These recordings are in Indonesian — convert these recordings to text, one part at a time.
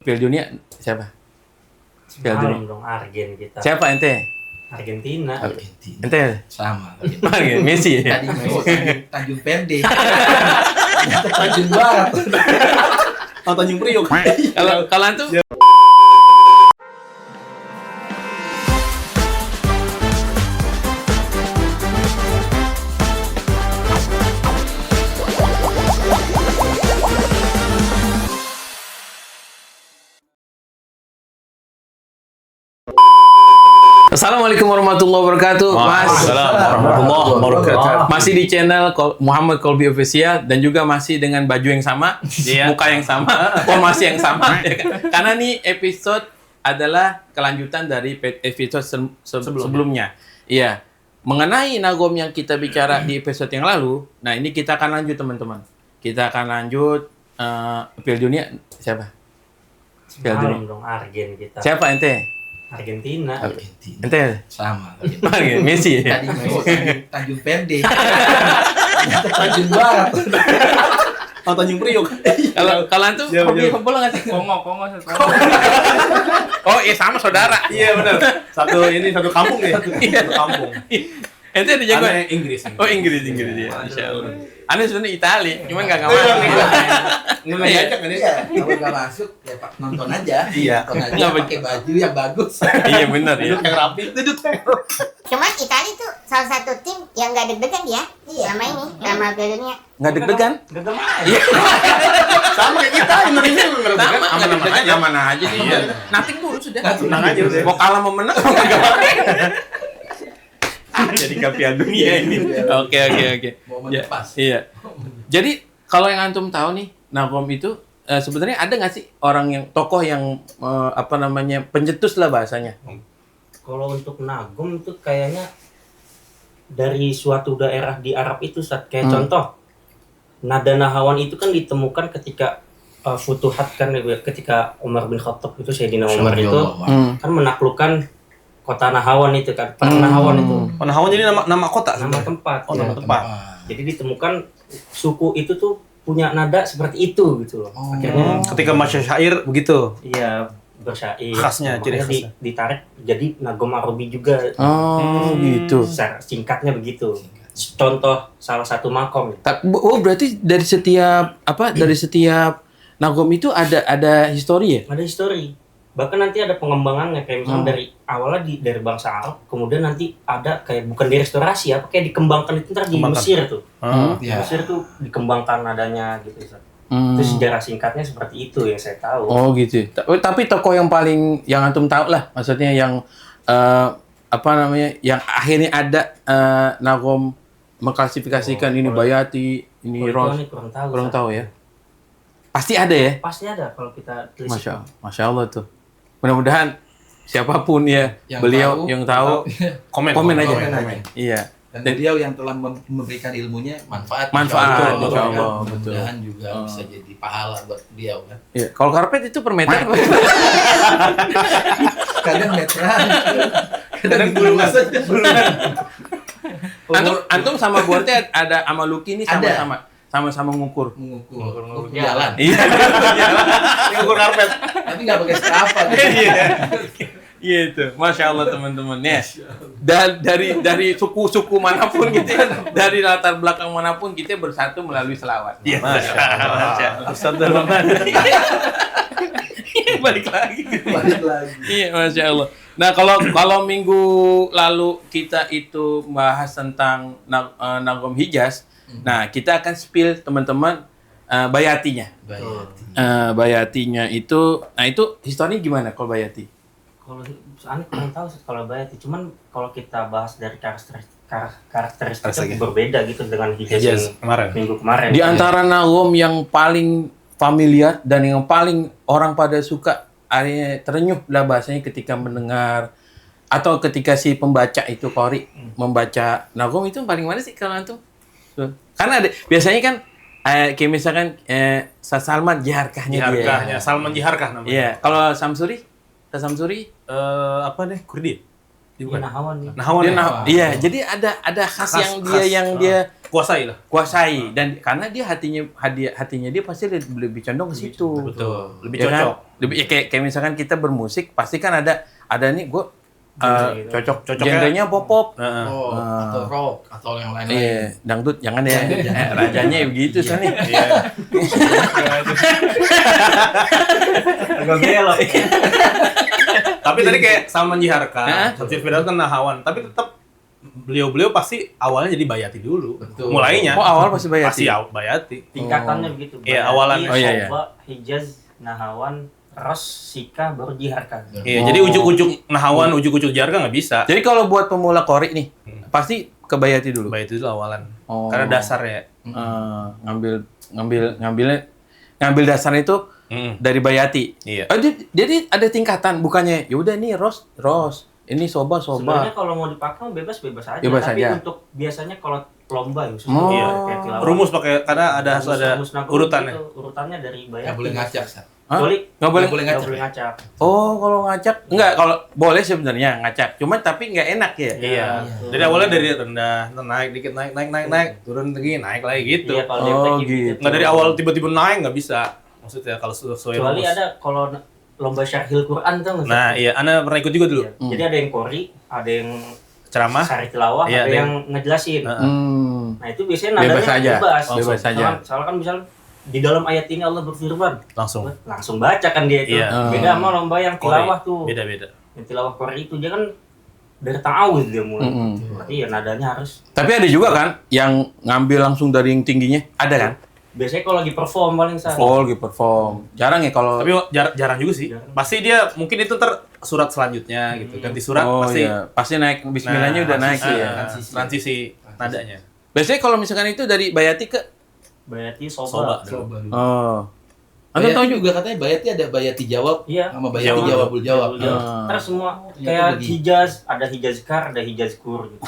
Piala Dunia siapa? Piala Dunia. Dong Argen kita. Siapa ente? Argentina. Argentina. Ente? Sama. Messi ya? Tadi Tanjung Pende. Tanjung Barat. Oh, Tanjung Priok. Kalau antum? Assalamualaikum warahmatullahi wabarakatuh. Waalaikumsalam warahmatullahi wabarakatuh. Masih di channel Muhammad Kolbi Official dan juga masih dengan baju yang sama, muka yang sama, formasi yang sama. Ya kan? Karena nih episode adalah kelanjutan dari episode sebelumnya. Iya. Mengenai Nagom yang kita bicara di episode yang lalu, nah ini kita akan lanjut teman-teman. Kita akan lanjut Piala Dunia siapa? Piala Dunia. Dong Argen kita. Siapa ente? Argentina. Argentina. Ente? Sama. Messi ya? Tadi Tanjung Pende. Tanjung Barat. Oh, Tanjung Priok. Kalau antum hobi bola nggak sih? Kongo. Oh iya sama saudara. Iya benar. Satu kampung nih. Satu kampung. Ente ada jago? Aneh Inggris. Oh Inggris ya. Insya Allah. Aneh sebenarnya Itali, cuman nggak ngawal. Nggak diajak kan Iya, kalau nggak masuk ya Pak nonton aja. Iya. Nonton aja Nggak pakai baju yang bagus. Iya benar ya. Duduk yang rapi. Cuman Italia tuh salah satu tim yang gak deg-degan ya selama ini, selama Piala Dunia. Nggak deg-degan? Gegem aja. Iya. Sama kayak kita Indonesia nggak Sama, deg-degan. aman-aman aja. Aman aja sih. Iya. Nothing dulu sudah. Tenang aja udah. Mau kalah mau menang. Jadi ke Piala Dunia ini. Oke. Momen Ya, pas. iya. Jadi kalau yang antum tahu nih, Nagom itu sebenarnya ada nggak sih orang yang tokoh yang pencetus lah bahasanya? Kalau untuk Nagom itu kayaknya dari suatu daerah di Arab itu kayak contoh nada Nahawan itu kan ditemukan ketika Futuhat kan ketika Umar bin Khattab itu Sayyidina Umar itu kan menaklukkan kota Nahawan itu kan. Nahawan itu Nahawan jadi nama kota. nama tempat. Oh, ya. nama tempat. Jadi ditemukan suku itu tuh punya nada seperti itu gitu loh. Akhirnya Ketika syair begitu. iya bersyair. Khasnya, ciri Makanya khasnya. ditarik jadi Nagom Arabi juga. Oh gitu. Secara singkatnya begitu. Contoh salah satu makom. Oh berarti dari setiap Nagom itu ada histori ya? Ada histori. Bahkan nanti ada pengembangannya kayak misalnya dari awalnya dari bangsa Arab, kemudian nanti ada kayak bukan direstorasi apa kayak dikembangkan itu ntar di Mesir tuh. Di Iya. Mesir tuh dikembangkan nadanya gitu. Itu sejarah singkatnya seperti itu yang saya tahu. Oh gitu. Tapi tokoh yang paling yang antum tahu lah, maksudnya yang yang akhirnya ada Nagom mengklasifikasikan ini Bayati, ini Kalau Ros. itu kurang tahu. Kurang Sa. tahu ya. Pasti ada ya. Pasti ada kalau kita tulis. Masya Allah tuh. Mudah-mudahan siapapun ya beliau yang tahu komen aja. Komen. Iya. Dan beliau yang telah memberikan ilmunya manfaat. Manfaat, Insya insya Allah, Allah. betul. Mudah-mudahan juga bisa jadi pahala buat beliau kan. Iya. Kalau karpet itu per meter. Kadang meteran. Kadang bulunan. Antum sama Borte ada sama Lucky ini sama-sama ngukur. Mengukur jalan. Iya. Yang ukur karpet. Tapi nggak pakai serapan. Iya itu, masya Allah teman-teman ya. Dan dari suku-suku manapun kita, dari latar belakang manapun kita bersatu melalui selawat. Iya. Masya Allah. Ustaz dalam Balik lagi. Balik lagi. Iya, masya Allah. Nah kalau minggu lalu kita itu bahas tentang Nagom Hijaz, nah kita akan spill teman-teman Bayatinya. Bayatinya itu, nah itu historinya gimana kalau Bayati? Kalau aneh kurang tahu kalau Bayati. Cuman kalau kita bahas dari karakteristik berbeda gitu dengan Hijaz yang minggu kemarin. Di antara Nagom yang paling familiar dan yang paling orang pada suka, akhirnya terenyuh lah bahasanya ketika mendengar atau ketika si pembaca itu Qori membaca Nagom itu paling mana sih kalau antum? Karena ada biasanya kan kayak misalkan Salman Jiharkahnya dia. Salman Jiharkah namanya. Iya, kalau Samsuri Apa nih? Kurdi? Iya, Nahawan nih. Nahawan. Iya, jadi ada khas yang dia kuasai lah. kuasai, dan karena dia hatinya dia pasti lebih condong ke situ. Betul. Lebih Ya kan? cocok. Lebih ya kayak misalkan kita bermusik pasti kan ada nih gue cocoknya genrenya pop. Heeh. Atau rock atau yang lain-lain. Iya, dangdut jangan ya. Rajanya begitu kan nih. Iya. Agak belok. Tapi tadi kayak Salman Jiharka, Hah? Syamsul Firdaus kan Nahawan, tapi tetap beliau pasti awalnya jadi Bayati dulu. Betul. Mulainya. Oh, awal pasti Bayati. Pasti Bayati. Tingkatannya begitu. Iya, Bayati, awalan. Oh, iya, iya. Soba, Hijaz, Nahawan, Ros, Sika, baru Jiharka. Iya, Oh. jadi ujuk-ujuk Nahawan, ujuk-ujuk Jiharka nggak bisa. Jadi kalau buat pemula kori nih, pasti ke Bayati dulu. Bayati itu awalan. Oh. Karena dasarnya. Ngambil dasarnya itu dari Bayati. Iya. Oh, jadi ada tingkatan, bukannya ya udah nih Ros, ini Soba. Sebenarnya kalau mau dipakai bebas aja. Bebas Tapi aja. untuk biasanya kalau lomba ya, Oh. Iya. kayak tilawah. Rumus pakai karena ada harus ada Rumus nagum urutannya. gitu, urutannya dari Bayati. Nggak boleh ngacak, Sat. Hah? Boleh. Nggak boleh. Nggak Nggak boleh ngacak. Oh, kalau ngacak enggak, kalau boleh sebenarnya ngacak. Cuman tapi nggak enak ya. Iya. betul. Jadi awalnya dari rendah, naik dikit, naik, turun lagi, naik lagi gitu. Iya, kalau Oh, DPK gitu. Nggak dari awal tiba-tiba naik nggak bisa. Maksudnya kalau sesuai Kecuali rumus. ada kalau lomba syarhil Quran tuh nggak sih? Nah, iya, Ana pernah ikut juga dulu. Iya. Jadi ada yang kori, ada yang Ceramah. sari tilawah, Iya, ada ada yang ngejelasin. Hmm. Nah itu biasanya nadanya Bebas aja. bebas. Bebas saja. Soalnya kan misal di dalam ayat ini Allah berfirman, Langsung. baca kan dia itu. Iya. Beda sama lomba yang tilawah Kori. tuh. Beda-beda. Yang tilawah kori itu dia kan dari ta'awudz dia mulai. Mm-mm. Berarti ya nadanya harus. Tapi ada juga kan yang ngambil langsung dari yang tingginya, ada kan? Biasanya kalau lagi perform paling sah. Perform. Jarang ya kalau. Tapi jarang juga sih. Jarang. Pasti dia mungkin itu surat selanjutnya gitu. Ganti surat Oh pasti. iya, pasti naik bismillahnya udah naik sih ya. Transisi nadanya. Biasanya kalau misalkan itu dari Bayati ke Bayati Soba. soba. Coba dulu. oh. Anda Bayati tahu juga juga katanya Bayati ada Bayati jawab Iya. sama Bayati Jawab. jawabul jawab. Terus semua Ternyata kayak bagi- hijaz, ada hijaz kar, ada hijaz kur gitu.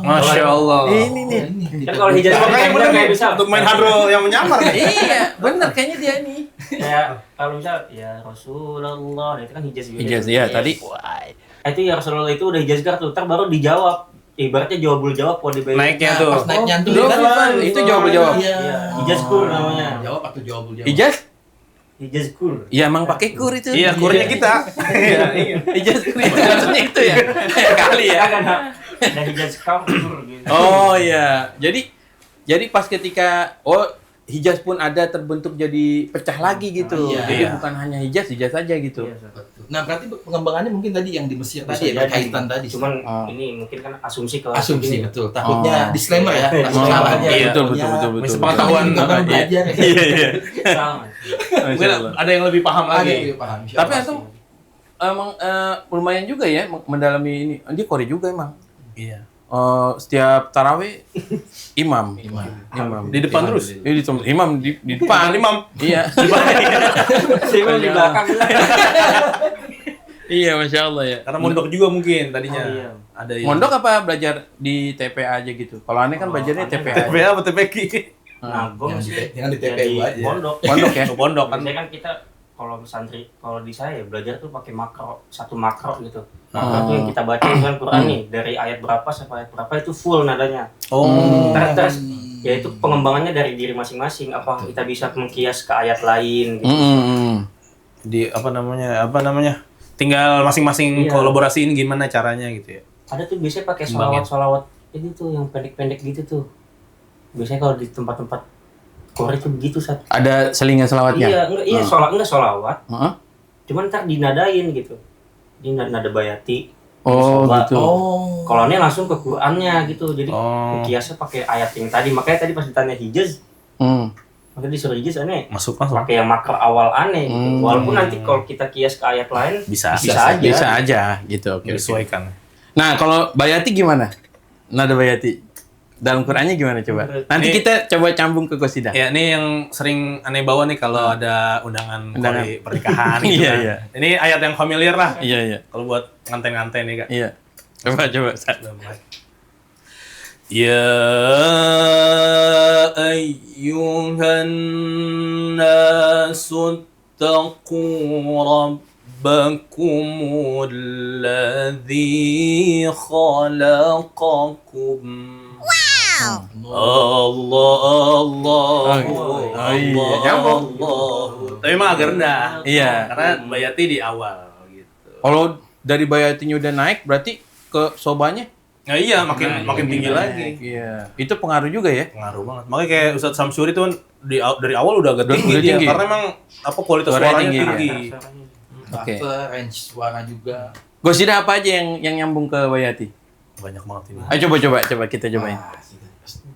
Masya Allah. Ini nih. Kan kalau hijaz kur Makanya kayak bener kayak nih, bisa untuk main hadro yang menyamar nih. Iya, bener kayaknya dia nih. kayak kalau misal ya Rasulullah itu kan hijaz juga. Hijaz itu. ya Yes. tadi. Nah, itu ya Rasulullah itu udah hijaz kar tuh, ntar baru dijawab. Ibaratnya jawabul jawab kalau di Naiknya Nah, tuh. pas naik nyantol Oh, kan beneran. Itu jawab-jawab. Iya. Iya, hijaz kur namanya. Jawab atau jawabul jawab. Ijaz? Hijaz kur. Iya emang pakai kur itu. Iya, kurnya kita. Iya. Ijaz kur itu maksudnya itu ya. Kali ya. Kan ada hijaz kar kur gitu. Oh iya. Jadi pas ketika Hijaz pun ada terbentuk jadi pecah lagi gitu. Iya. Jadi Iya. bukan hanya Hijaz saja gitu. Iya, Sat. Betul. Nah, berarti pengembangannya mungkin tadi yang di Mesir Bisa tadi jadi. ya, berkaitan tadi. Cuman Ah. ini mungkin kan asumsi ke asumsi ini. betul. Takutnya Oh. disclaimer ya, Oh. langsung salah aja. Iya, betul. Masih pengetahuan. Kita baru Iya. belajar. Iya iya. Sama. Mungkin ada yang lebih paham Ada lagi. yang paham. insya Tapi Allah. atau emang lumayan juga ya mendalami ini. Dia Kori juga emang. Iya. Setiap tarawih imam. Di depan terus. Imam di depan. Imam. Iya. Saya di belakang. Iya, masya Allah ya. Karena mondok juga mungkin tadinya. Oh, iya. Ada yang Mondok apa belajar di TPA aja gitu? Kalau aneh kan belajarnya aneh TPA. TPA apa TPQ? Nagom Yang di- sih. yang di Jadi TPU aja. Pondok. Pondok ya. Pondok kan. Biasanya kan kita kalau santri, kalau di saya belajar tuh pakai makro, satu makro gitu. Oh. Makro itu yang kita baca kan Quran nih dari ayat berapa sampai ayat berapa itu full nadanya. Oh. Terus ya itu pengembangannya dari diri masing-masing. Apa kita bisa mengkias ke ayat lain gitu. Di apa namanya? Tinggal masing-masing Iya. kolaborasiin gimana caranya gitu ya. Ada tuh biasanya pakai Kembangin. solawat ini tuh yang pendek-pendek gitu tuh. Biasanya kalau di tempat-tempat Korea tuh begitu Sat. Ada selingan selawatnya? Iya, enggak solawat. Heeh. Cuman ntar dinadain gitu. Ini nada bayati. Oh, Soba. gitu. Oh. Kalau ini langsung ke Qur'annya gitu. Jadi Oh. kiasnya pakai ayat yang tadi. Makanya tadi pas ditanya Hijaz, Hmm. makanya disuruh Hijaz aneh. Masuk. Pakai yang makro awal aneh gitu. Hmm. Walaupun nanti kalau kita kias ke ayat lain Bisa. bisa aja. Bisa aja gitu. Oke. Disesuaikan. Nah, kalau Bayati gimana? Nada Bayati. Dalam Qur'annya gimana coba? Nanti Ini- kita coba cambung ke qasidah. Ya, ini yang sering aneh bawa nih kalau ada undangan kori pernikahan gitu Iya, kan. iya. Ini ayat yang familiar lah. Iya, iya. Kalau buat nganten-nganten nih, Kak. Iya. Coba. Ya ayyuhan nasu taqu rabbakumul ladzi khalaqakum Allah iya, nyambung. Tapi emang agak rendah. Iya. Karena Bayati di awal gitu. Kalau dari Bayatinya udah naik, berarti ke Sobanya Nah iya, makin tinggi lagi. Iya. Itu pengaruh juga ya. Pengaruh banget. Makanya kayak Ustadz Samsuri tuh kan dari awal udah agak Udah tinggi dia. tinggi. Karena emang kualitas Suaranya suaranya tinggi, tinggi. Oke. Buffer, range suara juga. Gosida apa aja yang nyambung ke Bayati? Banyak banget ini. Ayo coba kita cobain.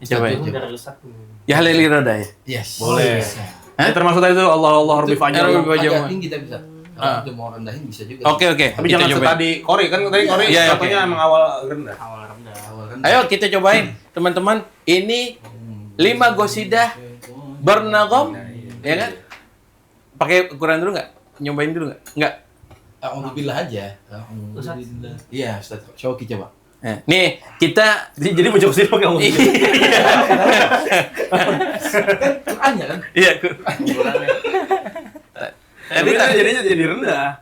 Cobain. Itu dari Ustaz. Ya Haleli Roda ya. Yes. Boleh. Hah? Termasuk tadi tuh Allah Rabbi Fajar. Rabbi Fajar. Agak tinggi kita bisa. Kalau itu mau rendahin bisa juga. Oke. Tapi Kita jangan cobain. setadi Kori kan tadi Kori Iya, contohnya emang awal rendah. Awal rendah. Awal rendah. Ayo kita cobain, teman-teman. Ini 5 gosidah bernagom, ya kan? Pakai ukuran dulu nggak? Nyobain dulu nggak? Nggak. Alhamdulillah aja. Alhamdulillah. Iya, Ustaz. Shoki coba. Nih kita Jadi mencoba sih pakai ngomong. Qurannya kan? iya. Tapi jadinya jadi rendah.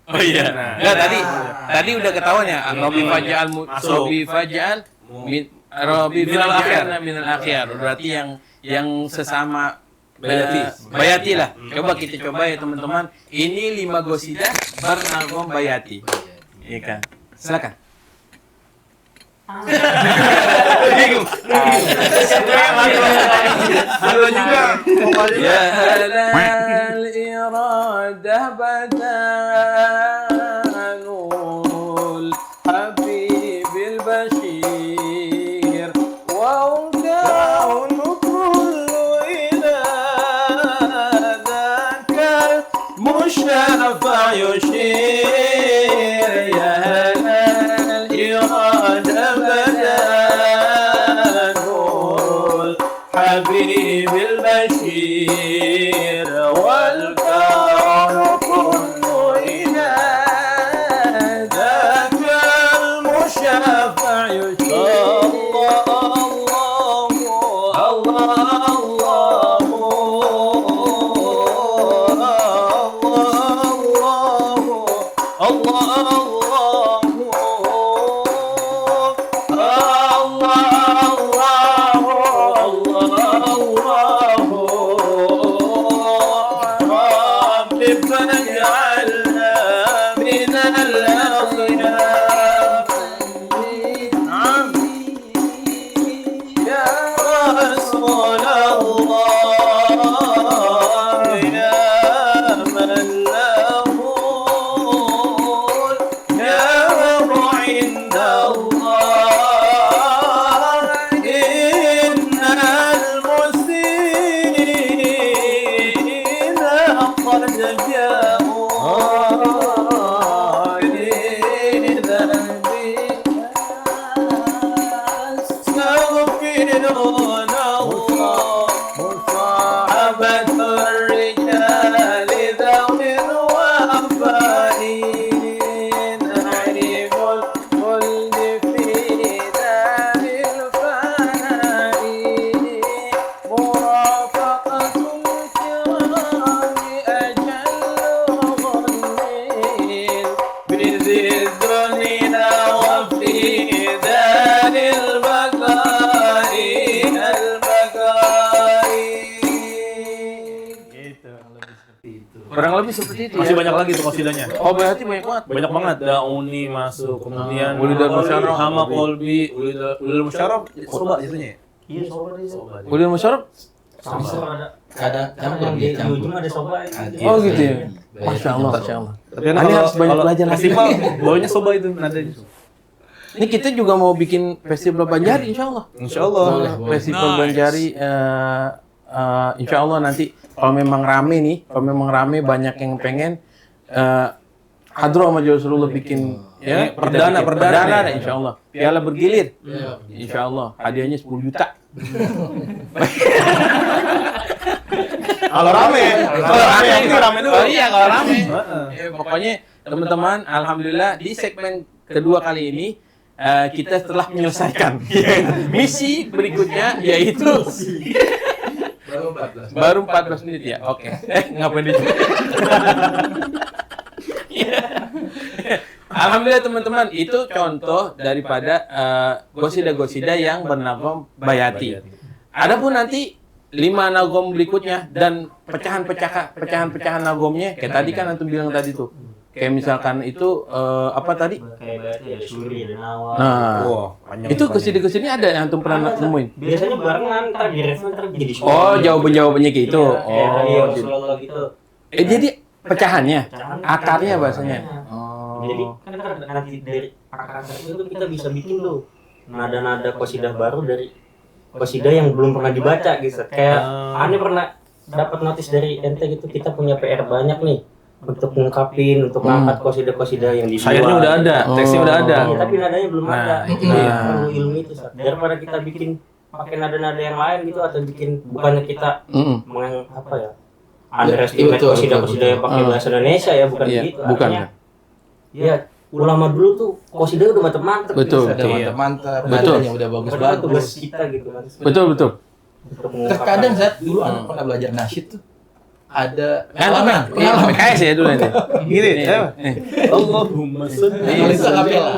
Oh iya. Nah. Nggak, tadi udah ketahuan ya. Robi Fajal, Masuk. Robi Fajal, Robi Minal akhir. Minal akhir. Berarti yang sesama Bayati. Bayati lah. Coba kita coba ya teman-teman. Ini 5 gosidah bernagom Bayati. Iya kan? Silakan. Ada juga. يا هلا الإرادة بدان الحبيب البشير وأوجاع كل إلى ذاك المشافع يشير يا هلا الإرادة بدان الحبيب البشير والكون كل إلى ذاك المشافع يشير Kurang lebih seperti itu. Masih ya. banyak lagi tuh kosidanya. Oh, berarti banyak banget. Banyak banget. Dauni masuk, kemudian Ulidul Musyarraf. Hama Kolbi, Ulidul Musyarraf, soba jatuhnya. Iya, soba dia. Soba. Ulil Musyarraf? Ada. Kadang Yang di ujung ada soba. Oh gitu ya. Masya Allah, Masya Allah. Tapi Ini harus banyak belajar lagi. festival, bawanya soba itu nadanya. Ini kita juga mau bikin festival Banjari, Insya Allah. Insya Allah. Festival Banjari, Insya Allah nanti kalau memang rame banyak yang pengen Hadro sama Rasulullah bikin ya Perdana nih. Insya Allah. Piala bergilir, Insya Allah. Hadiahnya 10 juta. Kalau rame dulu. Oh iya kalau rame. Pokoknya teman-teman, alhamdulillah di segmen kedua kali ini kita telah menyelesaikan misi berikutnya yaitu baru 14 menit ya. Oke. Ngapain di Alhamdulillah teman-teman, itu contoh daripada gosida-gosida yang bernagom bayati. Adapun nanti 5 nagom berikutnya dan pecahan-pecahan nagomnya kayak tadi kan antum bilang tadi tuh. Kayak misalkan itu apa tadi? Kayak berarti ada suri, ada nawa. Nah, Panjang. itu gosida-gosida ada yang antum pernah nemuin? Biasanya barengan, ntar di referen ntar jadi suri. Oh, jawaban-jawabannya kayak itu. Kayak tadi Oh, Rasulullah gitu. jadi pecahannya, Pecahan, akarnya pecahan. bahasanya. Oh. Jadi kan nanti dari akar itu kita bisa bikin tuh nada-nada qasidah baru dari qasidah yang belum pernah dibaca gitu. Kayak aneh pernah dapat notis dari ente gitu, kita punya PR banyak nih untuk ngungkapin, untuk ngangkat qasidah-qasidah yang dibuat. Syairnya udah ada, teksnya udah ada. Iya, tapi nadanya belum Nah, ada. itu Itu dia. perlu ilmu itu. Sat. Daripada kita bikin pakai nada-nada yang lain gitu atau bikin bukannya kita apa ya? Underestimate Betul, qasidah-qasidah yang pakai bahasa Indonesia ya, bukan Iya, gitu. bukan. Artinya, ya, ulama dulu tuh qasidah udah mantep-mantep. Betul. gitu, Sat. Udah mantap-mantap, Betul. nadanya udah Padahal bagus-bagus. tugas kita gitu kan. Betul. Untuk mengungkapkan. Terkadang saat dulu anak pernah belajar nasyid tuh ada Kan pengalaman. PKS ya dulu nanti. Gini, Iya. Allahumma sholli Kalau itu akapela.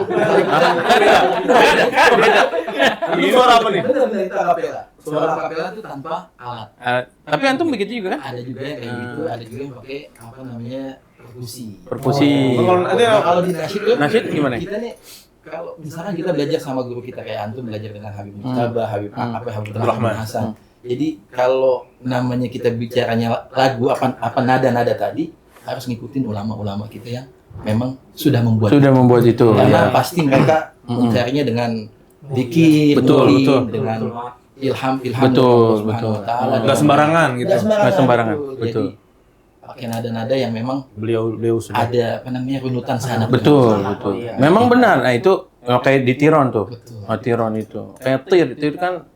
Ini suara apa nih? Benar itu akapela. Suara akapela itu tanpa alat. Tapi antum begitu juga kan? Ada juga yang kayak gitu, ada juga yang pakai apa namanya perkusi. Perkusi. Kalau di nasyid tuh Nasyid gimana? Kita nih kalau misalkan kita belajar sama guru kita kayak antum belajar dengan Habib Mustabah, Habib Habib Rahman Hasan. Jadi kalau namanya kita bicaranya lagu apa nada-nada tadi harus ngikutin ulama-ulama kita yang memang sudah membuat. Sudah membuat itu. Karena Ya. pasti mereka mencarinya dengan zikir, Betul, mulim, betul. dengan ilham Betul, dari Allah Subhanahu betul. wa Ta'ala. Nggak sembarangan gitu. Nggak sembarangan, betul. Jadi pakai nada-nada yang memang Beliau sudah. ada apa namanya runutan sana. Betul. Iya. Memang benar. Nah, itu kayak di Tiron tuh. Betul. Oh, Tiron itu. Kayak tir kan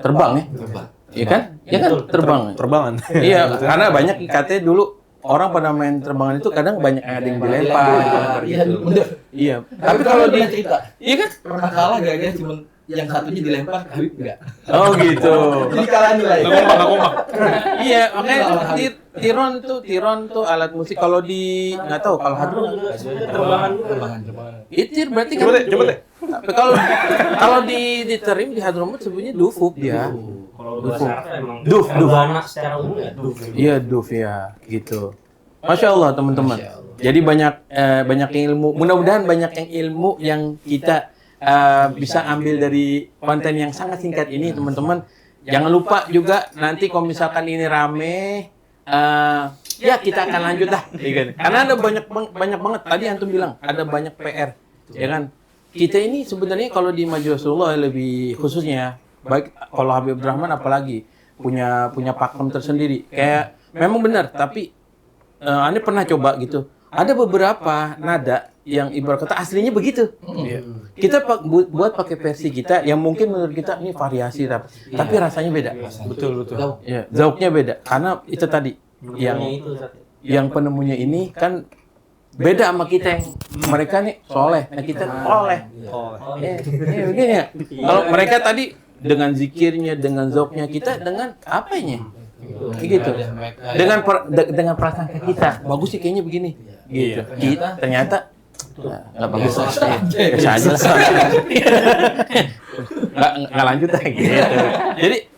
terbang ya. Terbang. Iya kan? Iya kan? Terbang. Terbangan. Iya, karena banyak katanya dulu orang pada main terbangan itu kadang banyak ada yang dilempar Iya, gitu. bener. Iya. Tapi Tapi kalau di cerita iya kan? pernah kalah gara-gara cuma yang satunya dilempar Habib enggak. Oh gitu. Jadi kalah nilai. Nggak kompak. Iya, makanya itu Tiron tuh alat musik. Kalau di nggak tahu kalau hadron Terbangan juga. Terbangan. itir berarti kan. Coba deh. Tapi kalau di terim di hadromut sebutnya dufuk dia. Kalau bahasa Arab emang Duf. rebana secara umum ya duf. Iya duf ya, gitu. Masya Allah teman-teman. Masya Allah. Jadi banyak yang ilmu. Mudah-mudahan banyak yang ilmu yang kita bisa ambil dari konten yang sangat singkat ini teman-teman. Jangan lupa juga nanti kalau misalkan ini rame, ya kita akan lanjut dah. Karena ada banyak banget. Tadi antum bilang ada banyak PR, ya kan? Kita ini sebenarnya kalau di Majelis Rasulullah lebih khususnya, baik kalau Habib Rahman apalagi punya pakem tersendiri. Kayak memang benar, tapi Ane pernah coba gitu. Ada beberapa nada yang ibarat kata aslinya begitu. Kita buat pakai versi kita yang mungkin menurut kita ini variasi tapi rasanya beda. Betul. Ya, zauknya beda karena itu tadi yang itu penemunya ini kan beda sama kita yang mereka nih soleh, nah kita oleh. Begini ya. Kalau mereka tadi dengan zikirnya, dengan zauknya, kita dengan apanya? Kayak gitu. Dengan prasangka kita, bagus sih kayaknya begini. Gitu. Kita ternyata nggak bagus. Biasa aja lah. Nggak lanjut lah gitu.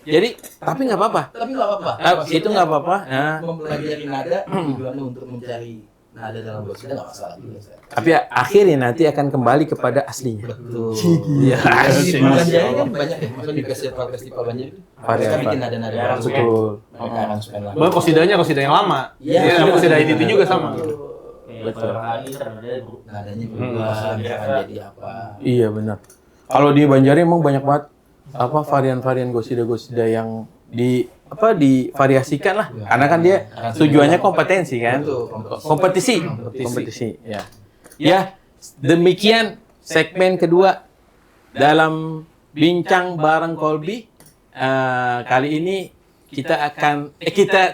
Jadi tapi nggak apa-apa. Tapi nggak apa-apa. Itu nggak apa-apa. Nah, Mempelajari nada tujuannya untuk mencari nada dalam bahasa nggak masalah juga. tapi akhirnya nanti akan kembali kepada aslinya. Betul. Iya. Di Banjar kan banyak ya, maksudnya di festival Banjar itu mereka bikin nada-nada baru. Betul. Mereka aransemen lama. Bahkan qasidah yang lama. Iya. Yang qasidah itu juga sama. betul. Nadanya berubah, misalkan jadi apa. Iya benar. Kalau di Banjar emang banyak banget varian-varian gosida-gosida yang divariasikan lah. Karena kan dia tujuannya kompetensi kan. Betul, Kompetisi. Ya. Ya, demikian segmen kedua dalam bincang bareng Kolbi. Kali ini kita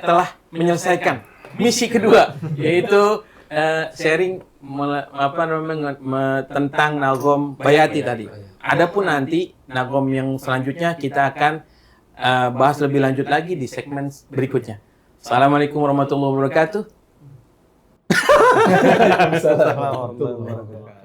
telah menyelesaikan misi kedua, yaitu sharing tentang nagom bayati tadi. Adapun nanti nagom yang selanjutnya kita akan bahas lebih lanjut lagi di segmen berikutnya. Assalamualaikum warahmatullahi wabarakatuh. Assalamualaikum warahmatullahi wabarakatuh.